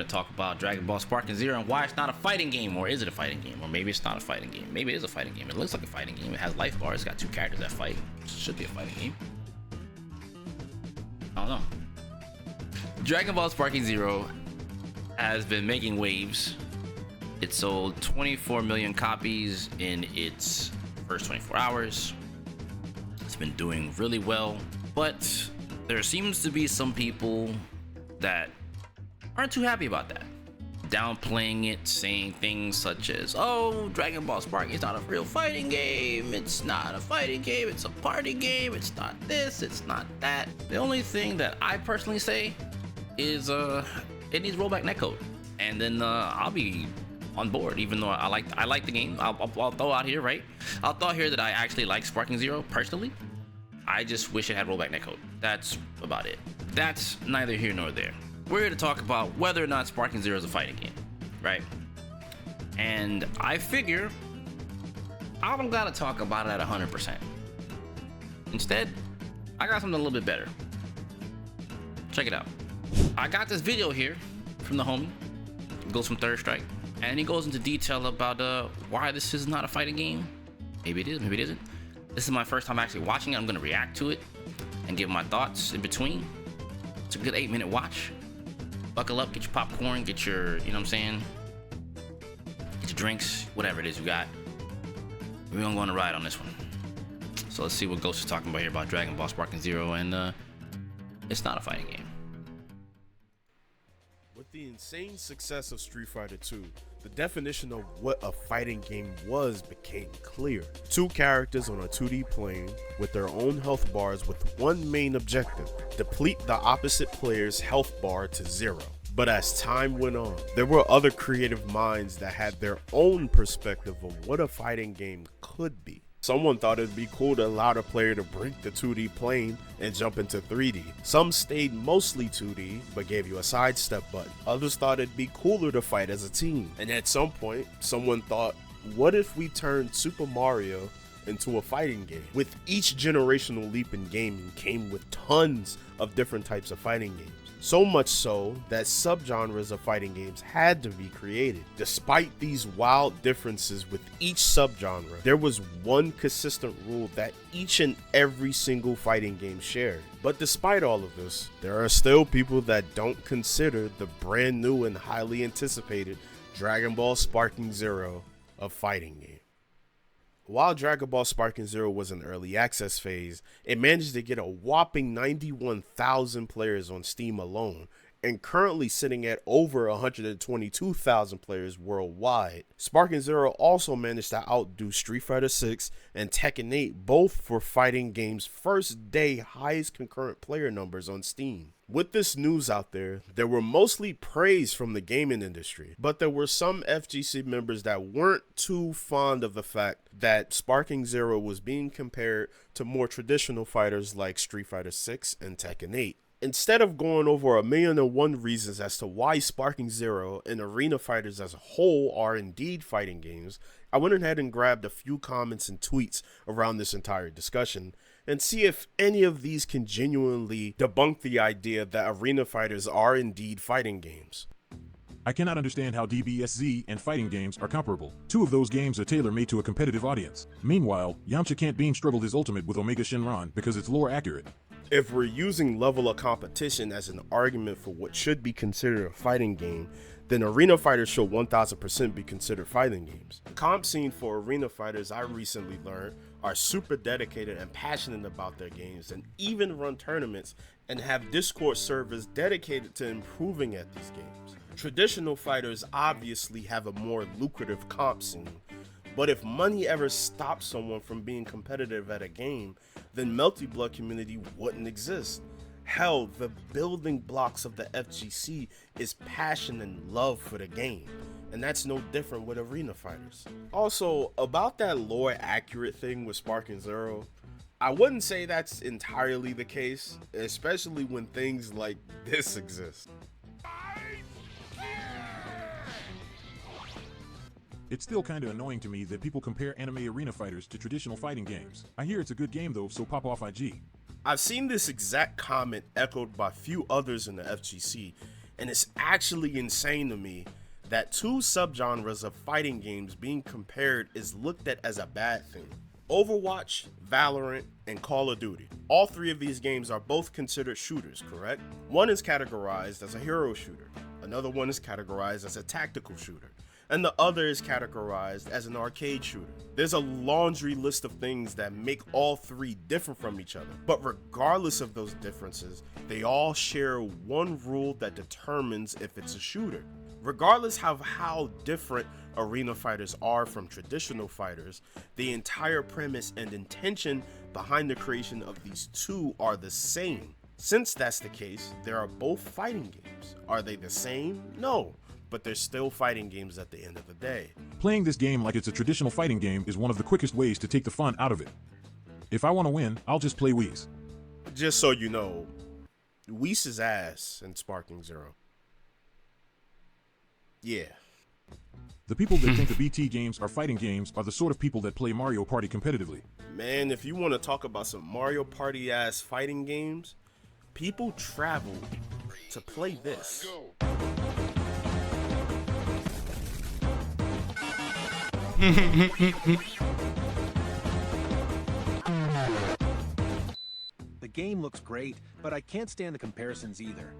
to talk about Dragon Ball Sparking Zero and why it's not a fighting game, or is it a fighting game, or maybe it's not a fighting game. Maybe it is a fighting game. It looks like a fighting game. It has life bars. It's got 2 characters that fight. It should be a fighting game. I don't know. Dragon Ball Sparking Zero has been making waves. It sold 24 million copies in its first 24 hours. It's been doing really well, but there seems to be some people that aren't too happy about that, downplaying it, saying things such as, oh, Dragon Ball Sparking is not a real fighting game, it's not a fighting game, it's a party game, it's not this, it's not that. The only thing that I personally say is it needs rollback netcode, and then I'll be on board. Even though I like the game, I'll throw out here, right? I'll throw out here that I actually like Sparking Zero personally. I just wish it had rollback netcode. That's about it. That's neither here nor there. We're here to talk about whether or not Sparking Zero is a fighting game, right? And I figure I don't gotta talk about it at 100%. Instead, I got something a little bit better. Check it out. I got this video here from the homie. It goes from Third Strike, and he goes into detail about why this is not a fighting game. Maybe it is, maybe it isn't. This is my first time actually watching it. I'm gonna react to it and give my thoughts in between. It's a good 8-minute watch. Buckle up, get your popcorn, get your, you know what I'm saying, get your drinks, whatever it is you got. We're gonna go on a ride on this one. So let's see what Ghost is talking about here about Dragon Ball Sparking Zero, and it's not a fighting game. With the insane success of Street Fighter 2, the definition of what a fighting game was became clear. 2 characters on a 2D plane with their own health bars with one main objective: deplete the opposite player's health bar to 0. But as time went on, there were other creative minds that had their own perspective of what a fighting game could be. Someone thought it'd be cool to allow the player to break the 2D plane and jump into 3D. Some stayed mostly 2D, but gave you a sidestep button. Others thought it'd be cooler to fight as a team. And at some point, someone thought, what if we turned Super Mario into a fighting game? With each generational leap in gaming came with tons of different types of fighting games. So much so that subgenres of fighting games had to be created. Despite these wild differences with each subgenre, there was one consistent rule that each and every single fighting game shared. But despite all of this, there are still people that don't consider the brand new and highly anticipated Dragon Ball Sparking Zero a fighting game. While Dragon Ball Sparking Zero was in early access phase, it managed to get a whopping 91,000 players on Steam alone, and currently sitting at over 122,000 players worldwide. Sparking Zero also managed to outdo Street Fighter 6 and Tekken 8, both for fighting games' first day highest concurrent player numbers on Steam. With this news out there were mostly praise from the gaming industry, but there were some FGC members that weren't too fond of the fact that Sparking Zero was being compared to more traditional fighters like Street Fighter 6 and Tekken 8. Instead of going over 1,000,001 reasons as to why Sparking Zero and Arena Fighters as a whole are indeed fighting games, I went ahead and grabbed a few comments and tweets around this entire discussion and see if any of these can genuinely debunk the idea that Arena Fighters are indeed fighting games. I cannot understand how DBSZ and fighting games are comparable. 2 of those games are tailor-made to a competitive audience. Meanwhile, Yamcha can't beam struggle his ultimate with Omega Shenron because it's lore accurate. If we're using level of competition as an argument for what should be considered a fighting game, then Arena Fighters should 1000% be considered fighting games. The comp scene for Arena Fighters, I recently learned, are super dedicated and passionate about their games, and even run tournaments and have Discord servers dedicated to improving at these games. Traditional fighters obviously have a more lucrative comp scene, but if money ever stops someone from being competitive at a game, then Melty Blood community wouldn't exist. Hell, the building blocks of the FGC is passion and love for the game, and that's no different with Arena Fighters. Also, about that lore accurate thing with Sparking Zero, I wouldn't say that's entirely the case, especially when things like this exist. It's still kinda annoying to me that people compare anime Arena Fighters to traditional fighting games. I hear it's a good game though, so pop off IG. I've seen this exact comment echoed by few others in the FGC, And it's actually insane to me that two subgenres of fighting games being compared is looked at as a bad thing. Overwatch, Valorant, and Call of Duty. All three of these games are both considered shooters, correct? One is categorized as a hero shooter, another one is categorized as a tactical shooter, and the other is categorized as an arcade shooter. There's a laundry list of things that make all three different from each other, but regardless of those differences, they all share one rule that determines if it's a shooter. Regardless of how different arena fighters are from traditional fighters, the entire premise and intention behind the creation of these two are the same. Since that's the case, they are both fighting games. Are they the same? No, but they're still fighting games at the end of the day. Playing this game like it's a traditional fighting game is one of the quickest ways to take the fun out of it. If I want to win, I'll just play Whis. Just so you know, Whis is ass in Sparking Zero. Yeah. The people that think the BT games are fighting games are the sort of people that play Mario Party competitively. Man, if you want to talk about some Mario Party ass fighting games, people travel to play this. The game looks great, but I can't stand the comparisons either.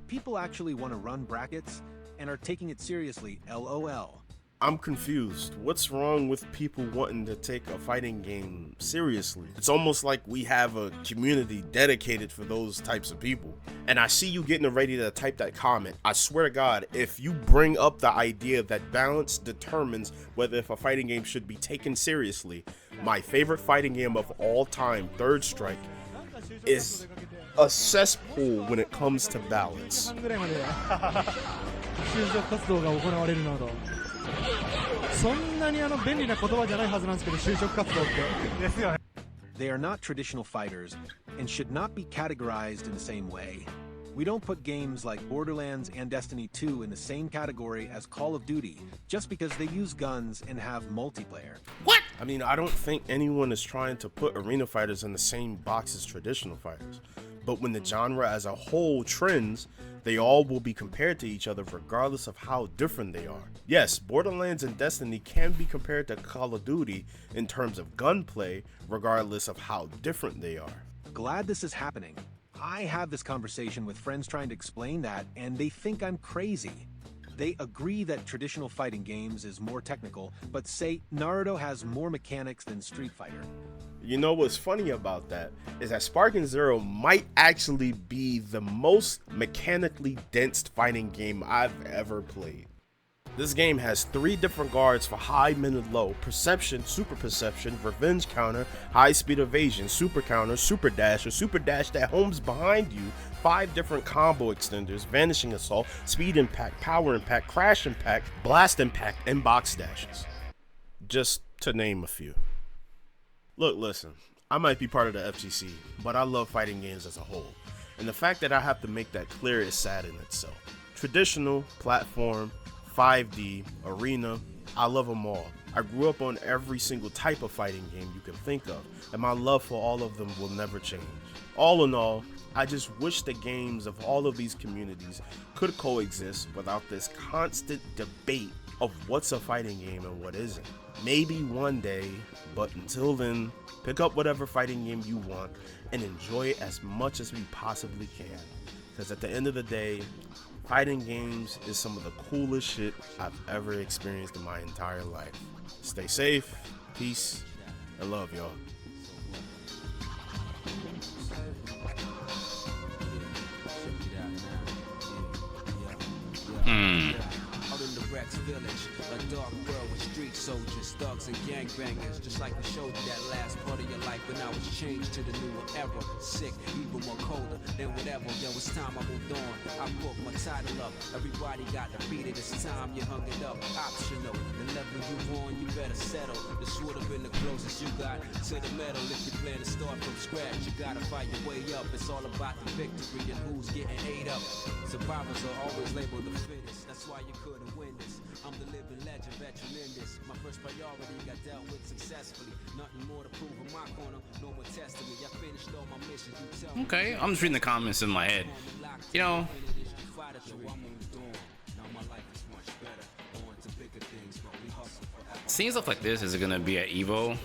People actually want to run brackets and are taking it seriously, LOL. I'm confused. What's wrong with people wanting to take a fighting game seriously? It's almost like we have a community dedicated for those types of people. And I see you getting ready to type that comment. I swear to God, if you bring up the idea that balance determines whether if a fighting game should be taken seriously, my favorite fighting game of all time, Third Strike, is a cesspool when it comes to balance. They are not traditional fighters and should not be categorized in the same way. We don't put games like Borderlands and Destiny 2 in the same category as Call of Duty just because they use guns and have multiplayer. What? I mean, I don't think anyone is trying to put arena fighters in the same box as traditional fighters. But when the genre as a whole trends, they all will be compared to each other regardless of how different they are. Yes, Borderlands and Destiny can be compared to Call of Duty in terms of gunplay, regardless of how different they are. Glad this is happening. I have this conversation with friends trying to explain that, and they think I'm crazy. They agree that traditional fighting games is more technical, but say Naruto has more mechanics than Street Fighter. You know what's funny about that is that Sparking Zero might actually be the most mechanically dense fighting game I've ever played. This game has 3 different guards for high, mid, and low, perception, super perception, revenge counter, high speed evasion, super counter, super dash, or super dash that homes behind you, 5 different combo extenders, vanishing assault, speed impact, power impact, crash impact, blast impact, and box dashes. Just to name a few. Look, listen, I might be part of the FGC, but I love fighting games as a whole, and the fact that I have to make that clear is sad in itself. Traditional, platform, 5D, arena, I love them all. I grew up on every single type of fighting game you can think of, and my love for all of them will never change. All in all, I just wish the games of all of these communities could coexist without this constant debate of what's a fighting game and what isn't. Maybe one day, but until then, pick up whatever fighting game you want and enjoy it as much as we possibly can. Because at the end of the day, fighting games is some of the coolest shit I've ever experienced in my entire life. Stay safe, peace, and love, y'all. Village, a dark world with street soldiers, thugs and gangbangers, just like we showed you that last part of your life when I was changed to the newer era. Sick, even more colder than whatever. Yo, it's time I moved on. I broke my title up. Everybody got to beat it. It's time you hung it up. Optional. The level you on, you better settle. This would have been the closest you got to the medal. If you plan to start from scratch, you gotta fight your way up. It's all about the victory and who's getting ate up. Survivors are always labeled the fittest. That's why you couldn't win this. I'm the living legend, veteran in this. My first priority got dealt with successfully. Nothing more to prove in my corner. No more testing me. I finished all my missions. You tell me. Okay, I'm just reading the comments in my head. You know, Fighter 3. I moved on. Now my life is much better. On to bigger things, but we hustle forever. Seeing stuff like this is gonna be at Evo.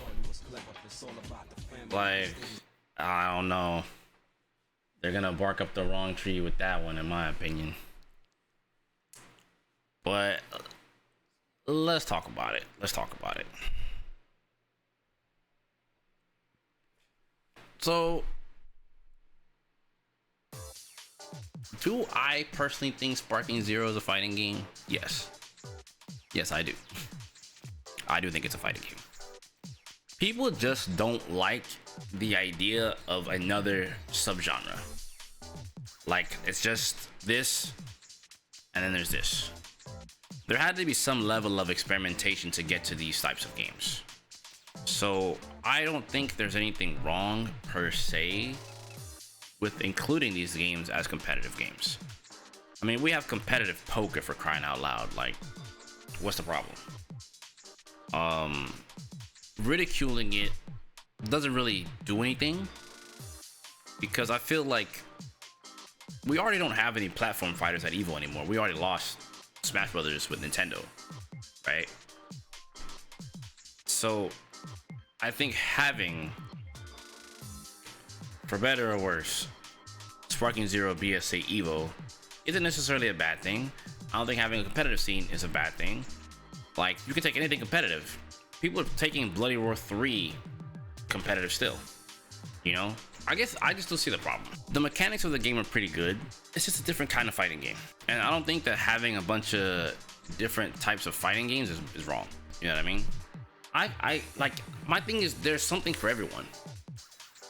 Like, I don't know. They're gonna bark up the wrong tree with that one, in my opinion. But let's talk about it. So, do I personally think Sparking Zero is a fighting game? Yes. Yes, I do. I do think it's a fighting game. People just don't like the idea of another subgenre. Like, it's just this, and then there's this. There had to be some level of experimentation to get to these types of games. So I don't think there's anything wrong per se with including these games as competitive games. I mean, we have competitive poker, for crying out loud. Like, what's the problem? Ridiculing it doesn't really do anything, because I feel like we already don't have any platform fighters at Evo anymore. We already lost Smash Brothers with Nintendo, right? So I think having, for better or worse, Sparking Zero BSA Evo isn't necessarily a bad thing. I don't think having a competitive scene is a bad thing. Like, you can take anything competitive. People are taking Bloody Roar 3 competitive still, you know? I guess I just don't see the problem. The mechanics of the game are pretty good. It's just a different kind of fighting game. And I don't think that having a bunch of different types of fighting games is wrong. You know what I mean? I like, my thing is there's something for everyone.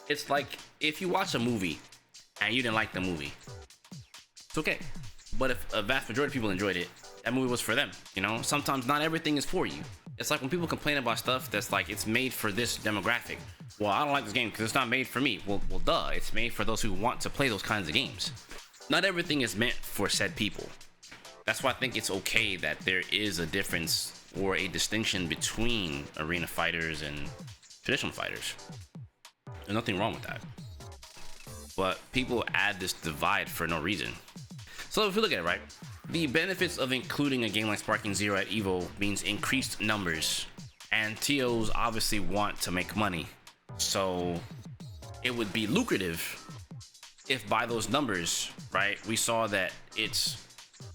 It's like, if you watch a movie and you didn't like the movie, it's okay. But if a vast majority of people enjoyed it, that movie was for them, you know? Sometimes not everything is for you. It's like when people complain about stuff that's like, it's made for this demographic. Well, I don't like this game because it's not made for me. Well, duh, it's made for those who want to play those kinds of games. Not everything is meant for said people. That's why I think it's okay that there is a difference or a distinction between arena fighters and traditional fighters. There's nothing wrong with that. But people add this divide for no reason. So if we look at it, right, the benefits of including a game like Sparking Zero at Evo means increased numbers, and TOs obviously want to make money. So it would be lucrative if by those numbers, right, we saw that it's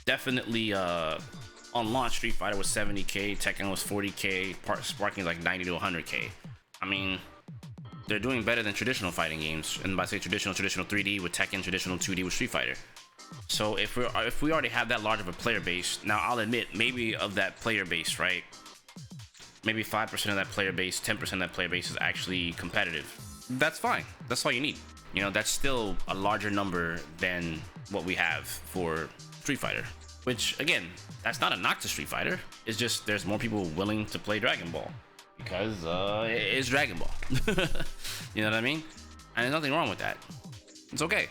definitely on launch Street Fighter was 70k, Tekken was 40k, Sparking like 90 to 100k. I mean, they're doing better than traditional fighting games, and by say traditional 3D with Tekken, traditional 2D with Street Fighter. So if we already have that large of a player base, now I'll admit, maybe of that player base, right, maybe 5% of that player base, 10% of that player base is actually competitive. That's fine. That's all you need. You know, that's still a larger number than what we have for Street Fighter. Which, again, that's not a knock to Street Fighter. It's just there's more people willing to play Dragon Ball because it's Dragon Ball. You know what I mean? And there's nothing wrong with that. It's okay.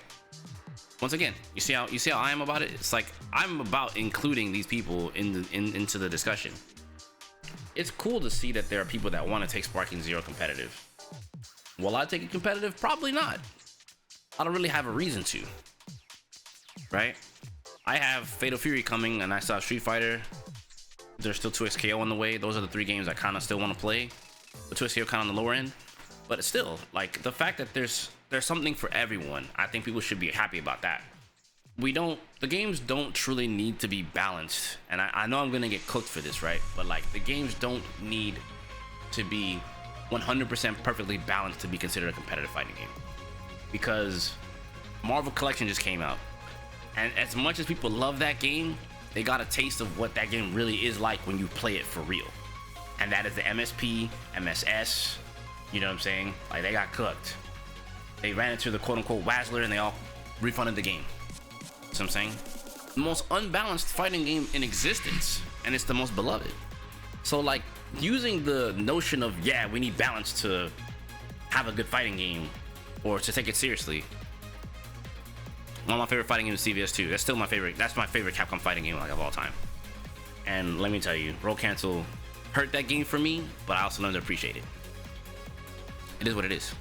Once again, you see how I am about it? It's like I'm about including these people into the discussion. It's cool to see that there are people that want to take Sparking Zero competitive. Will I take it competitive? Probably not. I don't really have a reason to. Right? I have Fatal Fury coming, and I saw Street Fighter. There's still 2XKO on the way. Those are the three games I kind of still want to play. But 2XKO kind of on the lower end. But it's still, like, the fact that there's something for everyone, I think people should be happy about that. The games don't truly need to be balanced. And I know I'm gonna get cooked for this, right? But like, the games don't need to be 100% perfectly balanced to be considered a competitive fighting game. Because Marvel Collection just came out. And as much as people love that game, they got a taste of what that game really is like when you play it for real. And that is the MSP, MSS, you know what I'm saying? Like, they got cooked. They ran into the quote-unquote Wazzler and they all refunded the game. You know what I'm saying? The most unbalanced fighting game in existence, and it's the most beloved. So like, using the notion of, yeah, we need balance to have a good fighting game or to take it seriously. One of my favorite fighting games is CVS2. That's still my favorite. That's my favorite Capcom fighting game like of all time. And let me tell you, Roll Cancel hurt that game for me, but I also learned to appreciate it. It is what it is.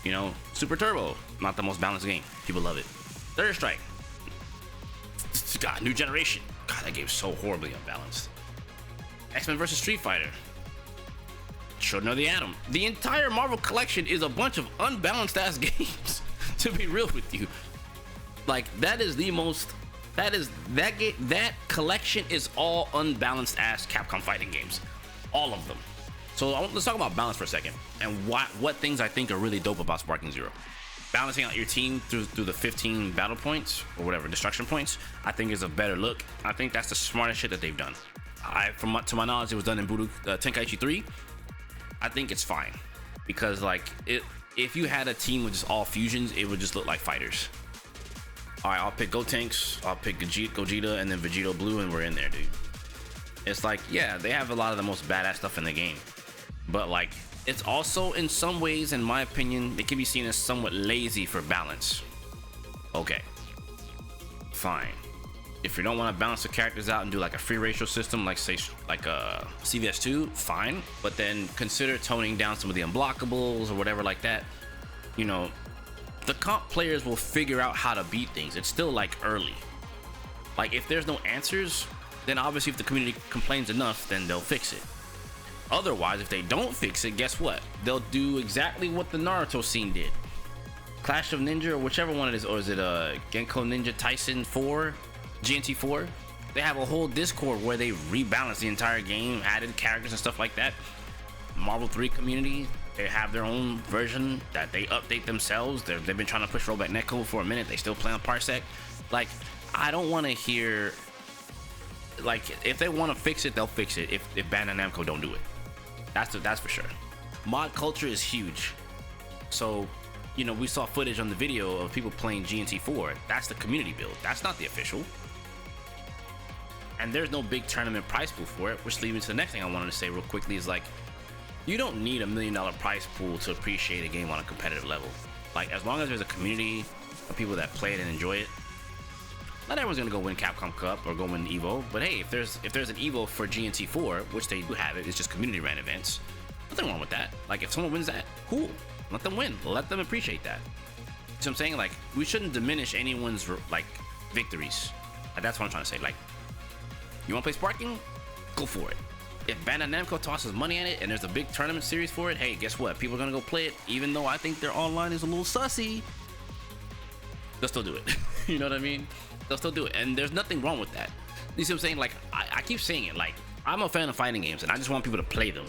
You know, Super Turbo, not the most balanced game. People love it. Third Strike, God, New Generation. God, that game's so horribly unbalanced. X-Men vs. Street Fighter. Children of the Atom. The entire Marvel collection is a bunch of unbalanced ass games. To be real with you, like that collection is all unbalanced ass Capcom fighting games, all of them. So let's talk about balance for a second and what things I think are really dope about Sparking Zero. Balancing out your team through the 15 battle points or whatever destruction points, I think is a better look. I think that's the smartest shit that they've done. To my knowledge, it was done in Tenkaichi 3. I think it's fine because like if you had a team with just all fusions, it would just look like fighters. All right, I'll pick Gotenks, I'll pick Gogeta, and then Vegito Blue, and we're in there, dude. It's like, yeah, they have a lot of the most badass stuff in the game, but like, it's also in some ways, in my opinion, it can be seen as somewhat lazy for balance. Okay, fine. If you don't want to balance the characters out and do like a free ratio system, like say like a CVS2, fine. But then consider toning down some of the unblockables or whatever like that. You know, the comp players will figure out how to beat things. It's still like early. Like if there's no answers, then obviously if the community complains enough, then they'll fix it. Otherwise, if they don't fix it, guess what? They'll do exactly what the Naruto scene did. Clash of Ninja or whichever one it is, or is it Genko Ninja Tyson 4? GNT4, they have a whole Discord where they rebalance the entire game, added characters and stuff like that. Marvel 3 community, they have their own version that they update themselves. They've been trying to push rollback netcode for a minute. They still play on Parsec. Like, I don't want to hear, like, if they want to fix it, they'll fix it. If Bandai Namco don't do it, that's for sure. Mod culture is huge. So, you know, we saw footage on the video of people playing GNT4. That's the community build. That's not the official. And there's no big tournament prize pool for it, which leads me to the next thing I wanted to say real quickly is like, you don't need $1 million prize pool to appreciate a game on a competitive level. Like, as long as there's a community of people that play it and enjoy it, not everyone's gonna go win Capcom Cup or go win Evo, but hey, if there's an Evo for GNT4, which they do have it's just community ran events, nothing wrong with that. Like, if someone wins that, cool, let them win, let them appreciate that. So I'm saying, like, we shouldn't diminish anyone's like victories. Like, that's what I'm trying to say. Like, you want to play Sparking? Go for it. If Bandai Namco tosses money at it and there's a big tournament series for it, hey, guess what? People are gonna go play it, even though I think their online is a little sussy. They'll still do it. You know what I mean? They'll still do it, and there's nothing wrong with that. You see what I'm saying? Like, I keep saying it. Like, I'm a fan of fighting games, and I just want people to play them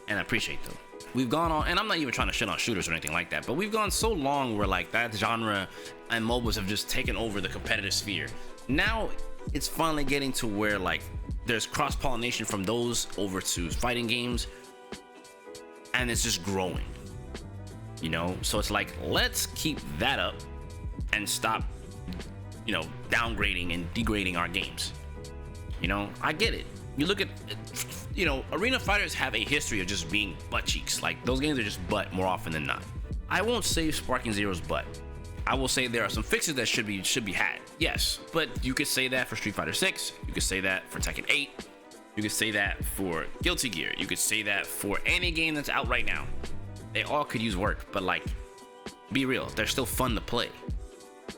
and appreciate them. We've gone on, and I'm not even trying to shit on shooters or anything like that, but we've gone so long where like that genre and MOBAs have just taken over the competitive sphere. Now it's finally getting to where like there's cross-pollination from those over to fighting games, and it's just growing, you know? So it's like, let's keep that up and stop, you know, downgrading and degrading our games. You know, I get it. You look at, you know, arena fighters have a history of just being butt cheeks. Like, those games are just butt more often than not. I won't say Sparking Zero's butt. I will say there are some fixes that should be had. Yes, but you could say that for Street Fighter 6. You could say that for Tekken 8. You could say that for Guilty Gear. You could say that for any game that's out right now. They all could use work, but like, be real, they're still fun to play.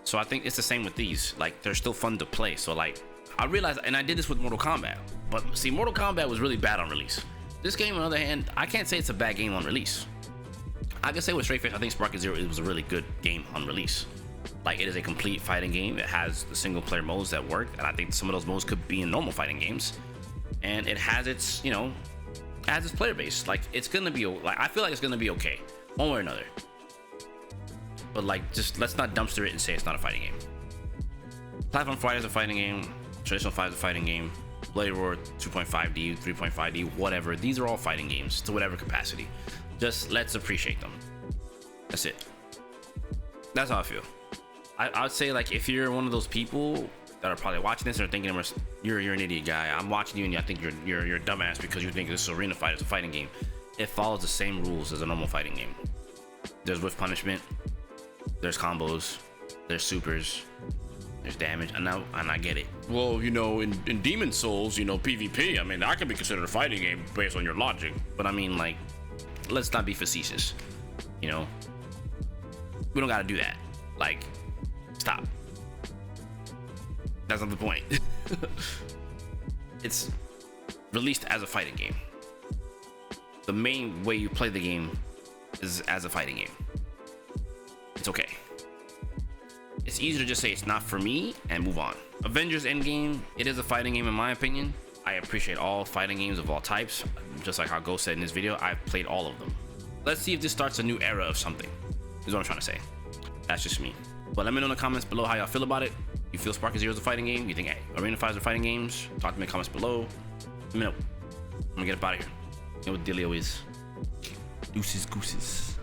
So I think it's the same with these. Like, they're still fun to play. So like, I realized, and I did this with Mortal Kombat, but see, Mortal Kombat was really bad on release. This game, on the other hand, I can't say it's a bad game on release. I can say with straight face, I think Sparking Zero was a really good game on release. Like, it is a complete fighting game. It has the single player modes that work, and I think some of those modes could be in normal fighting games. And it has its, you know, has its player base. Like, it's gonna be, like, I feel like it's gonna be okay, one way or another. But like, just let's not dumpster it and say it's not a fighting game. Platform Fighter is a fighting game. Traditional Fighter is a fighting game. Blade Roar 2.5D, 3.5D, whatever. These are all fighting games to whatever capacity. Just let's appreciate them. That's it. That's how I feel. I would say, like, if you're one of those people that are probably watching this and are thinking you're an idiot guy, I'm watching you and I think you're a dumbass because you think this arena fight is a fighting game. It follows the same rules as a normal fighting game. There's whiff punishment. There's combos. There's supers. There's damage, and I get it. Well, you know, in Demon Souls, you know, PvP, I mean, that can be considered a fighting game based on your logic. But I mean, like, let's not be facetious. You know, we don't gotta do that. Like, stop. That's not the point. It's released as a fighting game. The main way you play the game is as a fighting game. It's okay. It's easy to just say it's not for me and move on. Avengers Endgame, it is a fighting game in my opinion. I appreciate all fighting games of all types. Just like how Ghost said in this video, I've played all of them. Let's see if this starts a new era of something, is what I'm trying to say. That's just me. But let me know in the comments below how y'all feel about it. You feel Sparking Zero is a fighting game? You think Arena 5 are fighting games? Talk to me in the comments below. Let me know. I'm gonna get up out of here. You know what the dealio is. Deuces, gooses.